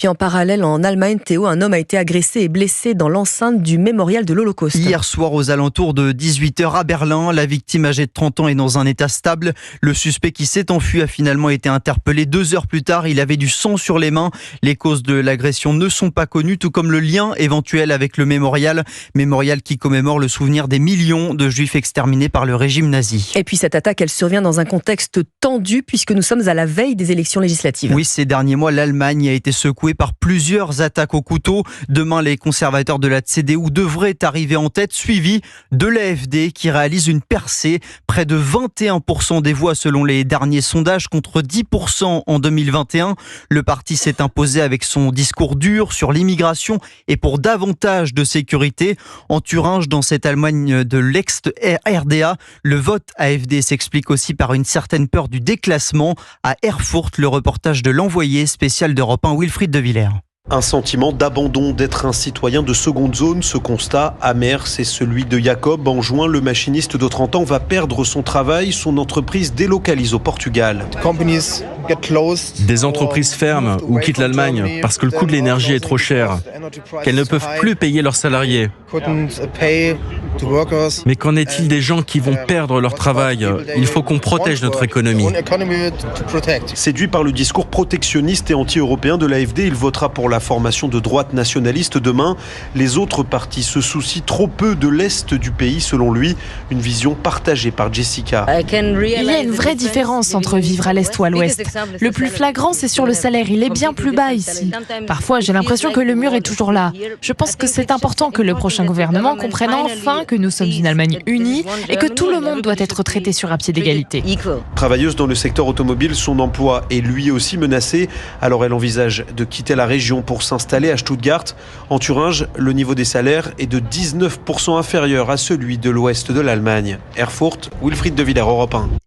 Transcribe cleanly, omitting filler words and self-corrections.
Puis en parallèle, en Allemagne, Théo, un homme a été agressé et blessé dans l'enceinte du mémorial de l'Holocauste. Hier soir aux alentours de 18h à Berlin, la victime âgée de 30 ans est dans un état stable. Le suspect qui s'est enfui a finalement été interpellé 2 heures plus tard. Il avait du sang sur les mains. Les causes de l'agression ne sont pas connues, tout comme le lien éventuel avec le mémorial qui commémore le souvenir des millions de juifs exterminés par le régime nazi. Et puis cette attaque, elle survient dans un contexte tendu puisque nous sommes à la veille des élections législatives. Oui, ces derniers mois, l'Allemagne a été secouée par plusieurs attaques au couteau. Demain, les conservateurs de la CDU devraient arriver en tête, suivis de l'AfD qui réalise une percée. Près de 21% des voix selon les derniers sondages contre 10% en 2021. Le parti s'est imposé avec son discours dur sur l'immigration et pour davantage de sécurité. En Thuringe, dans cette Allemagne de l'ex-RDA, le vote AfD s'explique aussi par une certaine peur du déclassement. À Erfurt, le reportage de l'envoyé spécial d'Europe 1, Wilfried de Villers. Un sentiment d'abandon, d'être un citoyen de seconde zone. Ce constat amer, c'est celui de Jacob. En juin, le machiniste de 30 ans va perdre son travail. Son entreprise délocalise au Portugal. Des entreprises ferment ou quittent l'Allemagne parce que le coût de l'énergie est trop cher, qu'elles ne peuvent plus payer leurs salariés. Mais qu'en est-il des gens qui vont perdre leur travail? Il faut qu'on protège notre économie. Séduit par le discours protectionniste et anti-européen de l'AfD, il votera pour la formation de droite nationaliste demain. Les autres partis se soucient trop peu de l'Est du pays, selon lui. Une vision partagée par Jessica. Il y a une vraie différence entre vivre à l'Est ou à l'Ouest. Le plus flagrant, c'est sur le salaire. Il est bien plus bas ici. Parfois, j'ai l'impression que le mur est toujours là. Je pense que c'est important que le prochain gouvernement comprenne enfin que nous sommes une Allemagne unie et que tout le monde doit être traité sur un pied d'égalité. Travailleuse dans le secteur automobile, son emploi est lui aussi menacé. Alors elle envisage de quitter la région pour s'installer à Stuttgart. En Thuringe, le niveau des salaires est de 19% inférieur à celui de l'ouest de l'Allemagne. Erfurt, Wilfried de Villers, Europe 1.